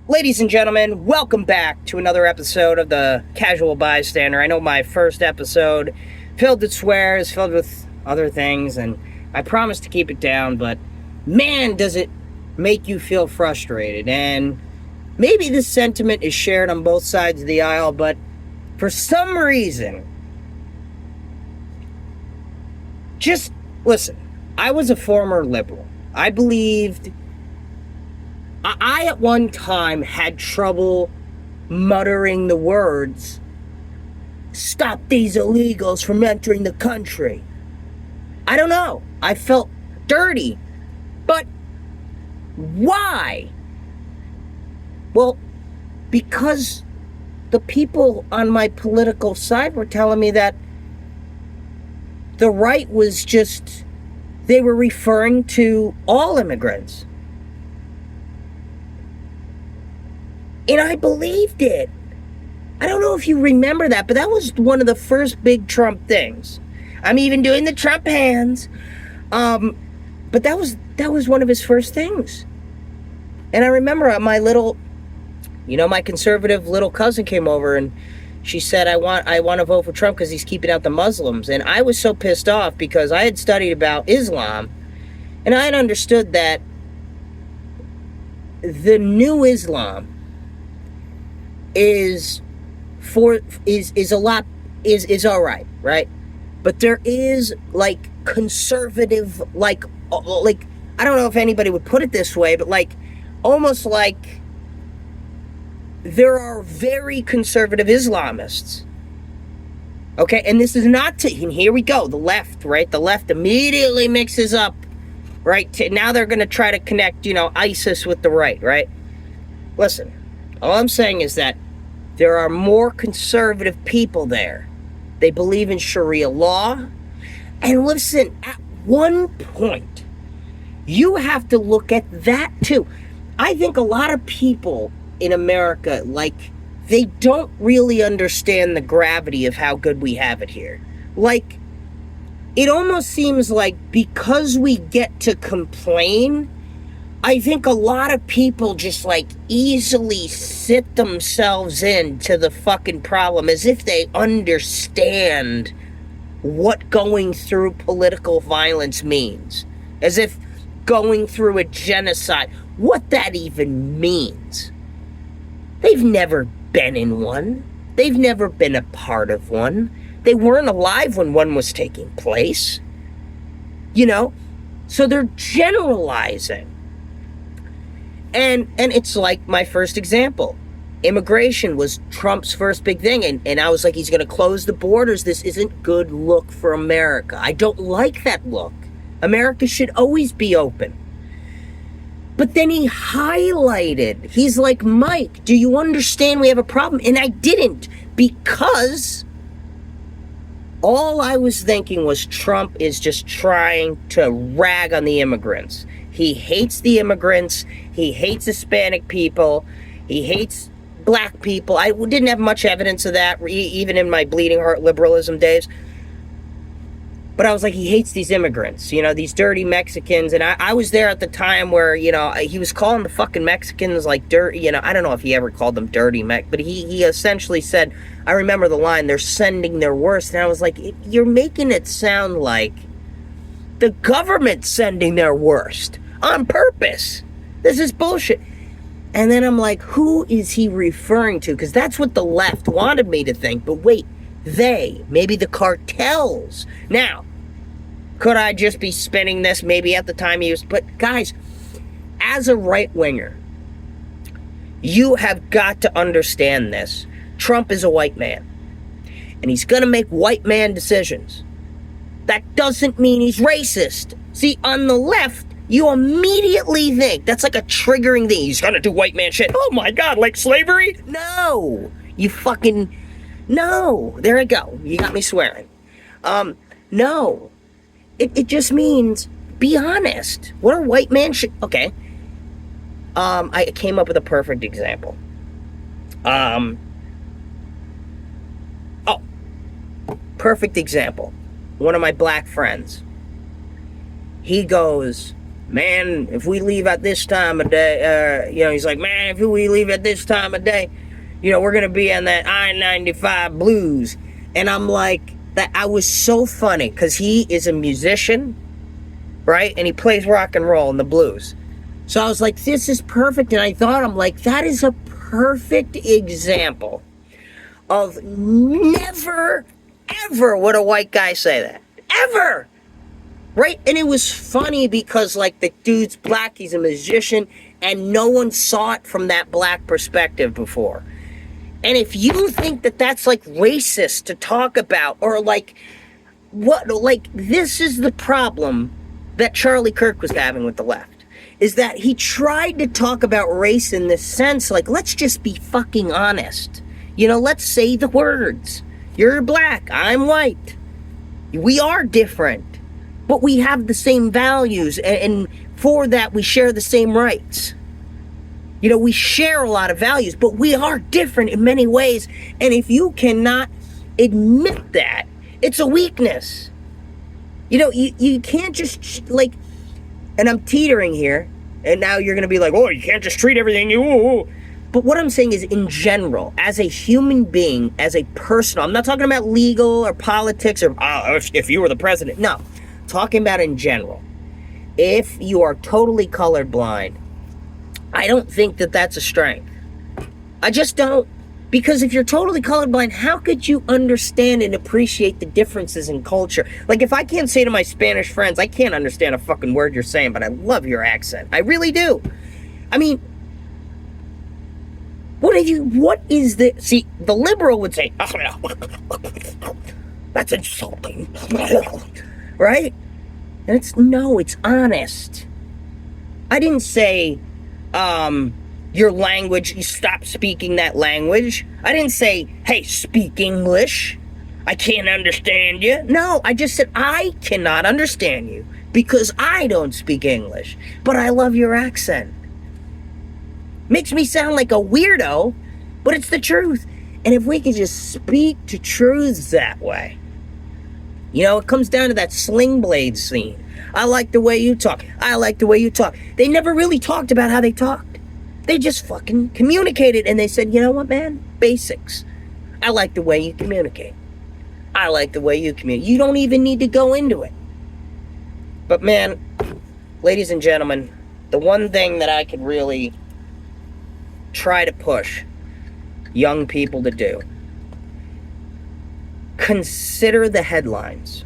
Ladies and gentlemen, welcome back to another episode of the Casual Bystander. I know my first episode filled with swears, filled with other things, and I promised to keep it down, but man, does it make you feel frustrated. And maybe this sentiment is shared on both sides of the aisle, but for some reason, just listen. I was a former liberal. I believed... I at one time had trouble muttering the words, "Stop these illegals from entering the country." I don't know. I felt dirty. But why? Well, because the people on my political side were telling me that the right was just, they were referring to all immigrants. And I believed it. I don't know if you remember that, but that was one of the first big Trump things. I'm even doing the Trump hands. But that was one of his first things. And I remember my little, my conservative little cousin came over and she said, I want to vote for Trump because he's keeping out the Muslims. And I was so pissed off because I had studied about Islam and I had understood that the new Islam is all right? But there is like conservative, like I don't know if anybody would put it this way, but like almost like there are very conservative Islamists. Okay, and this is not to, and here we go, the left, right? The left immediately mixes up, right? Now they're going to try to connect, ISIS with the right? Listen, all I'm saying is that there are more conservative people there. They believe in Sharia law. And listen, at one point, you have to look at that too. I think a lot of people in America, they don't really understand the gravity of how good we have it here. It almost seems like because we get to complain, I think a lot of people just easily sit themselves into the fucking problem as if they understand what going through political violence means. As if going through a genocide, what that even means. They've never been in one. They've never been a part of one. They weren't alive when one was taking place. So they're generalizing. And it's like my first example. Immigration was Trump's first big thing. And I was like, he's going to close the borders. This isn't good look for America. I don't like that look. America should always be open. But then he highlighted, he's like, Mike, do you understand we have a problem? And I didn't, because all I was thinking was Trump is just trying to rag on the immigrants. He hates the immigrants. He hates Hispanic people. He hates black people. I didn't have much evidence of that, even in my bleeding heart liberalism days. But I was like, he hates these immigrants, these dirty Mexicans. And I was there at the time where, he was calling the fucking Mexicans dirty, I don't know if he ever called them dirty but he essentially said, I remember the line, they're sending their worst. And I was like, you're making it sound like the government's sending their worst on purpose. This is bullshit. And then I'm like, who is he referring to? Because that's what the left wanted me to think. But wait, maybe the cartels. Now, could I just be spinning this? Maybe at the time he was, but guys, as a right-winger, you have got to understand this. Trump is a white man, and he's going to make white man decisions. That doesn't mean he's racist. See, on the left, you immediately think that's like a triggering thing. He's going to do white man shit. Oh my God, like slavery? No, you fucking... No, there I go. You got me swearing. No. It just means, be honest. What are white man okay. I came up with a perfect example. Perfect example. One of my black friends. He goes, man, if we leave at this time of day, he's like, man, if we leave at this time of day, we're going to be on that I-95 blues. And I'm like, that I was so funny because he is a musician, right? And he plays rock and roll and the blues. So I was like, this is perfect. And I thought, I'm like, that is a perfect example of never, ever would a white guy say that. Ever. Right? And it was funny because, like, the dude's black, he's a musician, and no one saw it from that black perspective before. And if you think that that's, like, racist to talk about, or, like, this is the problem that Charlie Kirk was having with the left, is that he tried to talk about race in this sense, like, let's just be fucking honest. Let's say the words. You're black, I'm white. We are different. But we have the same values, and for that, we share the same rights. We share a lot of values, but we are different in many ways. And if you cannot admit that, it's a weakness. You can't just, like, and I'm teetering here, and now you're going to be like, oh, you can't just treat everything you... But what I'm saying is, in general, as a human being, as a person, I'm not talking about legal or politics or if you were the president. No. Talking about in general, if you are totally colorblind, I don't think that that's a strength. I just don't. Because if you're totally colorblind, how could you understand and appreciate the differences in culture? Like, if I can't say to my Spanish friends, I can't understand a fucking word you're saying, but I love your accent. I really do. I mean, what is the... See, the liberal would say, that's insulting. Right? And it's honest. I didn't say, your language, you stop speaking that language. I didn't say, hey, speak English. I can't understand you. No, I just said, I cannot understand you because I don't speak English. But I love your accent. Makes me sound like a weirdo, but it's the truth. And if we could just speak to truths that way, it comes down to that Sling Blade scene. I like the way you talk. I like the way you talk. They never really talked about how they talked. They just fucking communicated, and they said, you know what, man? Basics. I like the way you communicate. I like the way you communicate. You don't even need to go into it. But, man, ladies and gentlemen, the one thing that I could really try to push young people to do, consider the headlines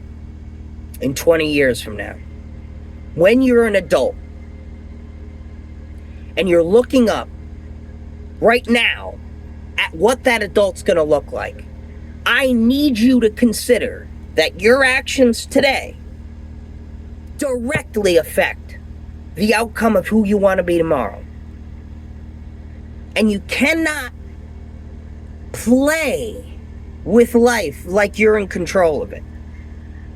in 20 years from now. When you're an adult and you're looking up right now at what that adult's going to look like, I need you to consider that your actions today directly affect the outcome of who you want to be tomorrow. And you cannot play with life like you're in control of it.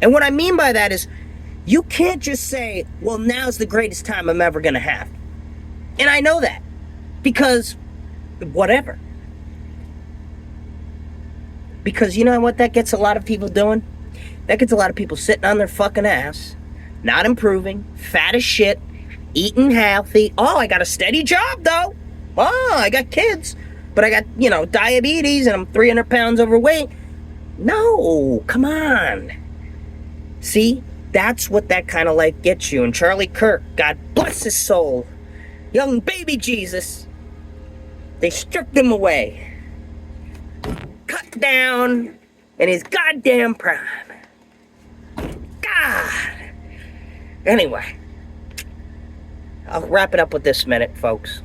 And what I mean by that is, you can't just say, well, now's the greatest time I'm ever going to have. And I know that. Because, whatever. Because you know what that gets a lot of people doing? That gets a lot of people sitting on their fucking ass, not improving, fat as shit, eating healthy. Oh, I got a steady job, though. Oh, I got kids. But I got, diabetes and I'm 300 pounds overweight. No, come on. See, that's what that kind of life gets you. And Charlie Kirk, God bless his soul, young baby Jesus, they stripped him away. Cut down in his goddamn prime. God. Anyway, I'll wrap it up with this minute, folks.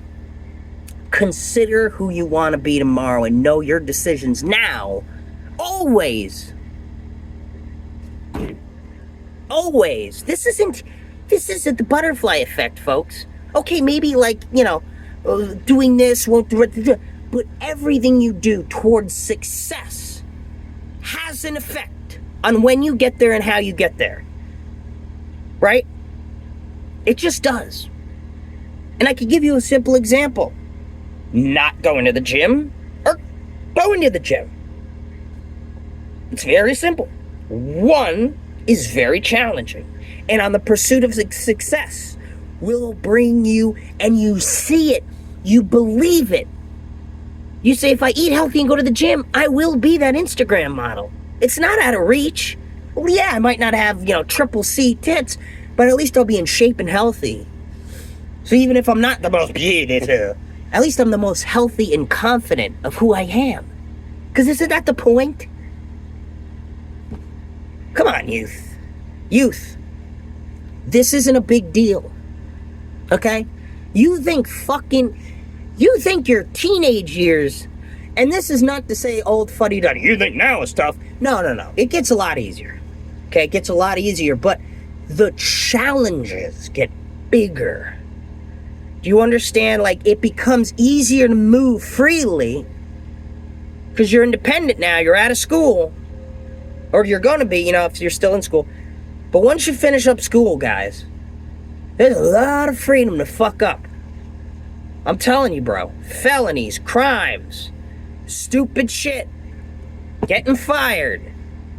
Consider who you want to be tomorrow and know your decisions now. Always. Always. This isn't the butterfly effect, folks. Okay, maybe doing this won't do it, but everything you do towards success has an effect on when you get there and how you get there. Right? It just does. And I could give you a simple example. Not going to the gym or going to the gym. It's very simple. One is very challenging. And on the pursuit of success, will bring you, and you see it. You believe it. You say, if I eat healthy and go to the gym, I will be that Instagram model. It's not out of reach. Well, yeah, I might not have, triple C tits, but at least I'll be in shape and healthy. So even if I'm not the most beautiful, at least I'm the most healthy and confident of who I am. Because isn't that the point? Come on, youth. Youth. This isn't a big deal. Okay? You think your teenage years, and this is not to say old fuddy-duddy, you think now is tough. No. It gets a lot easier. Okay? It gets a lot easier, but the challenges get bigger. Do you understand? Like, it becomes easier to move freely because you're independent now. You're out of school. Or you're going to be, if you're still in school. But once you finish up school, guys, there's a lot of freedom to fuck up. I'm telling you, bro. Felonies, crimes, stupid shit, getting fired,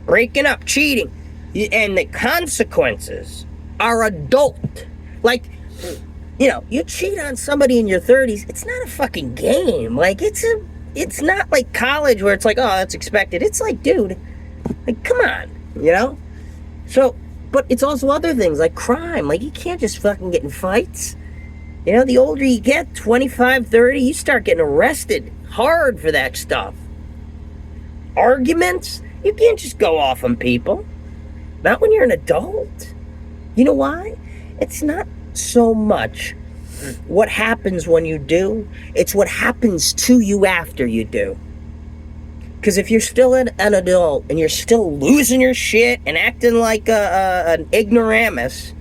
breaking up, cheating. And the consequences are adult. Like, you cheat on somebody in your 30s, it's not a fucking game. Like, it's not like college where it's like, oh, that's expected. It's like, dude, like, come on, So, but it's also other things like crime. Like, you can't just fucking get in fights. The older you get, 25, 30, you start getting arrested hard for that stuff. Arguments, you can't just go off on people. Not when you're an adult. You know why? It's not so much what happens when you do, it's what happens to you after you do. Because if you're still an adult and you're still losing your shit and acting like an ignoramus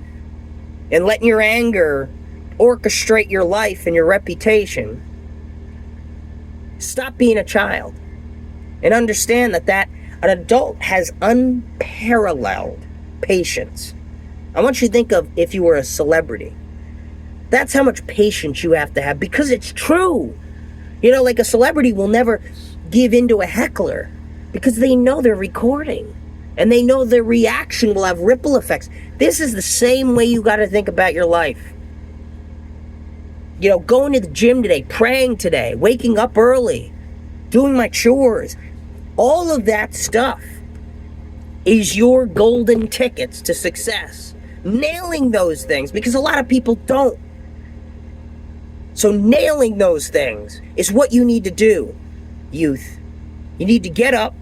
and letting your anger orchestrate your life and your reputation, stop being a child and understand that an adult has unparalleled patience. I want you to think of if you were a celebrity. That's how much patience you have to have, because it's true. Like a celebrity will never give in to a heckler because they know they're recording and they know their reaction will have ripple effects. This is the same way you got to think about your life. Going to the gym today, praying today, waking up early, doing my chores, all of that stuff is your golden tickets to success. Nailing those things, because a lot of people don't. So nailing those things is what you need to do, youth. You need to get up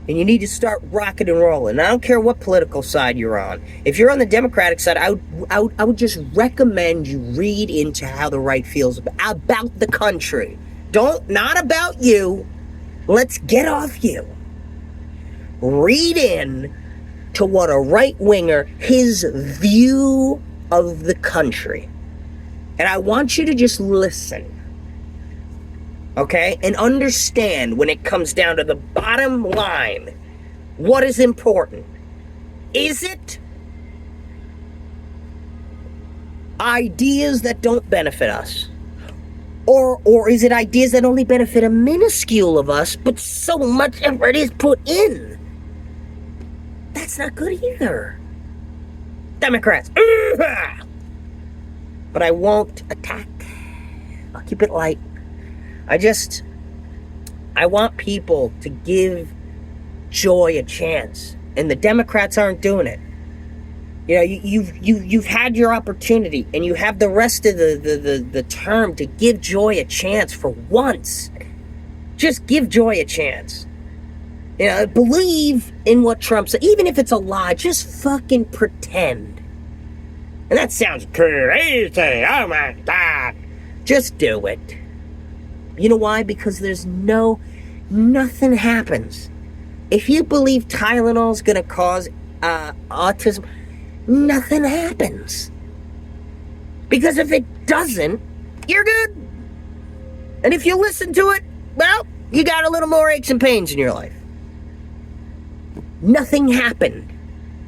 and you need to start rocking and rolling. And I don't care what political side you're on. If you're on the Democratic side, I would just recommend you read into how the right feels about the country. Not about you. Let's get off you. Read in to what a right-winger, his view of the country. And I want you to just listen. Okay? And understand when it comes down to the bottom line, what is important. Is it ideas that don't benefit us? Or is it ideas that only benefit a minuscule of us, but so much effort is put in? That's not good either. Democrats. But I won't attack. I'll keep it light. I want people to give joy a chance. And the Democrats aren't doing it. You've had your opportunity, and you have the rest of the term to give joy a chance for once. Just give joy a chance. Believe in what Trump said. Even if it's a lie, just fucking pretend. And that sounds crazy. Oh my God. Just do it. You know why? Because there's nothing happens. If you believe Tylenol's gonna cause autism, nothing happens. Because if it doesn't, you're good. And if you listen to it, well, you got a little more aches and pains in your life. Nothing happened.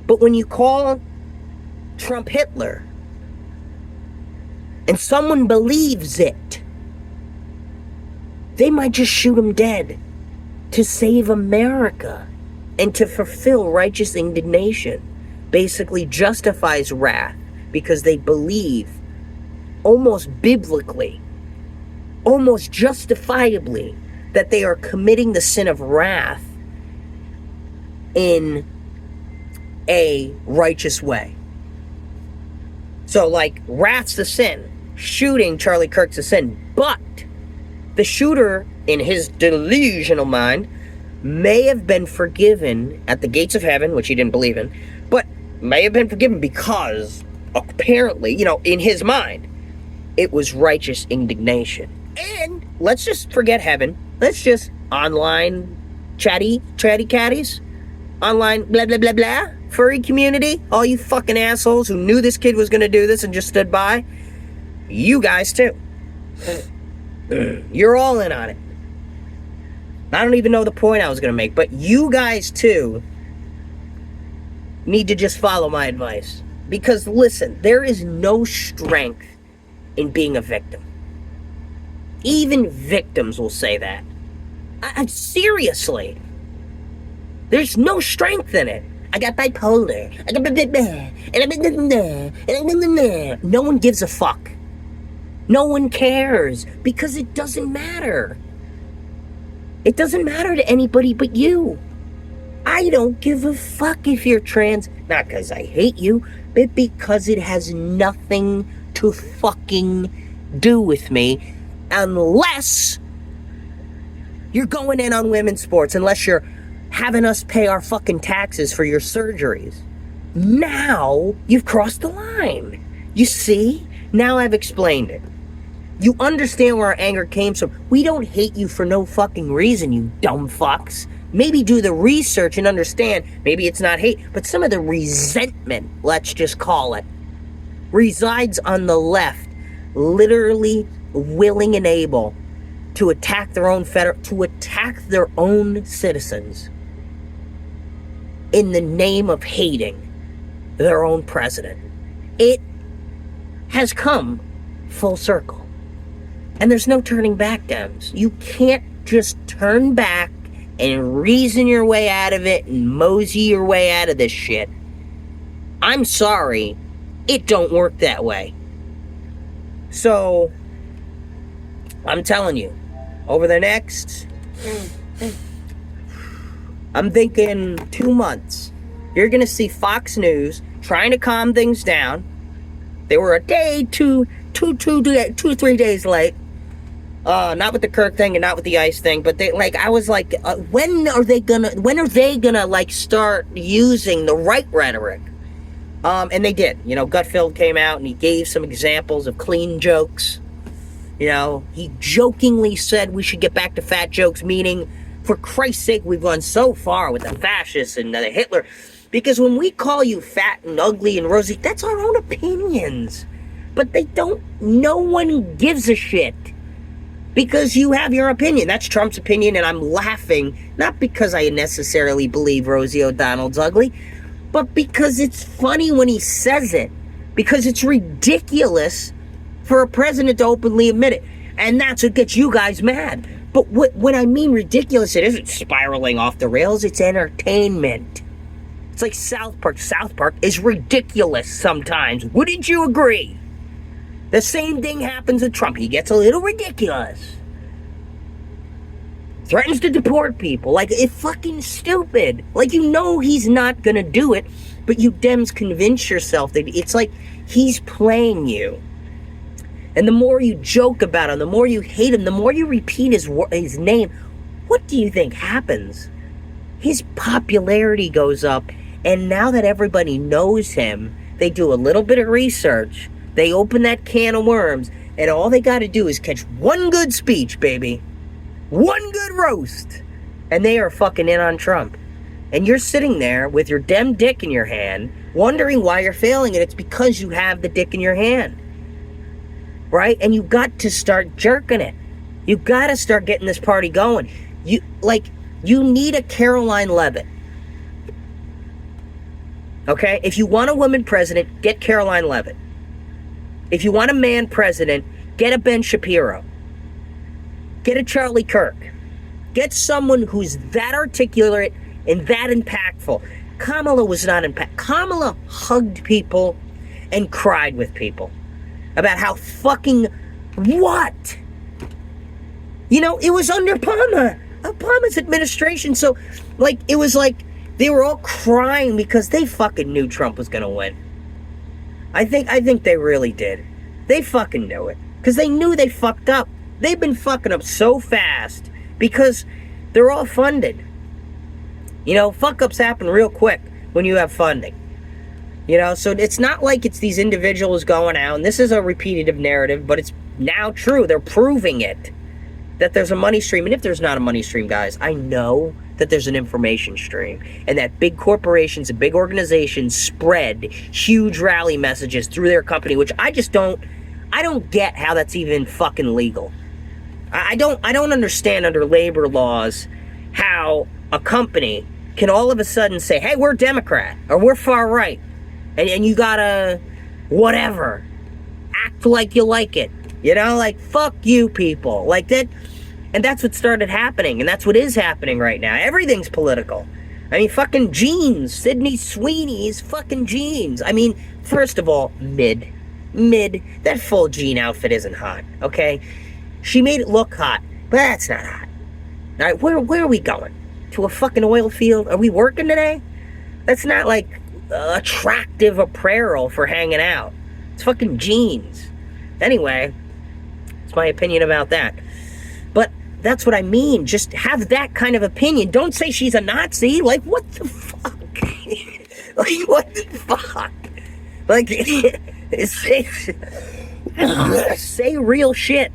But when you call Trump Hitler, and someone believes it, they might just shoot him dead to save America and to fulfill righteous indignation. Basically justifies wrath, because they believe, almost biblically, almost justifiably, that they are committing the sin of wrath in a righteous way. So, like, wrath's the sin. Shooting Charlie Kirk's a sin. But the shooter, in his delusional mind, may have been forgiven at the gates of heaven, which he didn't believe in, but may have been forgiven because, apparently, in his mind, it was righteous indignation. And let's just forget heaven. Let's just online chatty catties, online blah, blah, blah, blah, furry community, all you fucking assholes who knew this kid was going to do this and just stood by. You guys, too. You're all in on it. I don't even know the point I was going to make, but you guys, too, need to just follow my advice. Because, listen, there is no strength in being a victim. Even victims will say that. Seriously. There's no strength in it. I got bipolar. I got no one gives a fuck. No one cares. Because it doesn't matter. It doesn't matter to anybody but you. I don't give a fuck if you're trans. Not because I hate you, but because it has nothing to fucking do with me. Unless you're going in on women's sports. Unless you're having us pay our fucking taxes for your surgeries. Now you've crossed the line. You see? Now I've explained it. You understand where our anger came from. We don't hate you for no fucking reason, you dumb fucks. Maybe do the research and understand. Maybe it's not hate, but some of the resentment, let's just call it, resides on the left, literally willing and able to attack their own citizens in the name of hating their own president. It has come full circle. And there's no turning back, Dems. You can't just turn back and reason your way out of it and mosey your way out of this shit. I'm sorry, it don't work that way. So, I'm telling you, over the next, I'm thinking 2 months, you're going to see Fox News trying to calm things down. They were a day, 3 days late. Not with the Kirk thing and not with the ICE thing, but I was like, when are they gonna like start using the right rhetoric? And they did. Gutfeld came out and he gave some examples of clean jokes. He jokingly said we should get back to fat jokes, meaning, for Christ's sake, we've gone so far with the fascists and the Hitler. Because when we call you fat and ugly and rosy, that's our own opinions. But no one gives a shit. Because you have your opinion. That's Trump's opinion, and I'm laughing, not because I necessarily believe Rosie O'Donnell's ugly, but because it's funny when he says it. Because it's ridiculous for a president to openly admit it. And that's what gets you guys mad. But when I mean ridiculous, it isn't spiraling off the rails, it's entertainment. It's like South Park. South Park is ridiculous sometimes. Wouldn't you agree? The same thing happens with Trump. He gets a little ridiculous. Threatens to deport people. It's fucking stupid. He's not gonna do it, but you Dems convince yourself that it's like he's playing you. And the more you joke about him, the more you hate him, the more you repeat his name, what do you think happens? His popularity goes up, and now that everybody knows him, they do a little bit of research. They open that can of worms, and all they got to do is catch one good speech, baby. One good roast. And they are fucking in on Trump. And you're sitting there with your dem dick in your hand, wondering why you're failing, and it's because you have the dick in your hand. Right? And you got to start jerking it. You got to start getting this party going. You need a Caroline Leavitt. Okay? If you want a woman president, get Caroline Leavitt. If you want a man president, get a Ben Shapiro. Get a Charlie Kirk. Get someone who's that articulate and that impactful. Kamala was not impactful. Kamala hugged people and cried with people about how fucking what? You know, it was under Obama's administration. So, like, it was like they were all crying because they fucking knew Trump was gonna win. I think they really did. They fucking knew it. Because they knew they fucked up. They've been fucking up so fast because they're all funded. You know, fuck-ups happen real quick when you have funding. You know, so it's not like it's these individuals going out, and this is a repetitive narrative, but it's now true. They're proving it, that there's a money stream. And if there's not a money stream, guys, I know that there's an information stream, and that big corporations and big organizations spread huge rally messages through their company, which I don't get how that's even fucking legal. I don't understand under labor laws how a company can all of a sudden say, hey, we're Democrat, or we're far right, and you gotta, whatever, act like you like it. You know, like, fuck you people. Like that. And that's what started happening, and that's what is happening right now. Everything's political. I mean, fucking jeans. Sydney Sweeney's fucking jeans. I mean, first of all, mid. That full jean outfit isn't hot, okay? She made it look hot, but that's not hot. All right, where are we going? To a fucking oil field? Are we working today? That's not, like, attractive apparel for hanging out. It's fucking jeans. Anyway, that's my opinion about that. But that's what I mean. Just have that kind of opinion. Don't say she's a Nazi. Like, what the fuck? Like, what the fuck? Like, say real shit.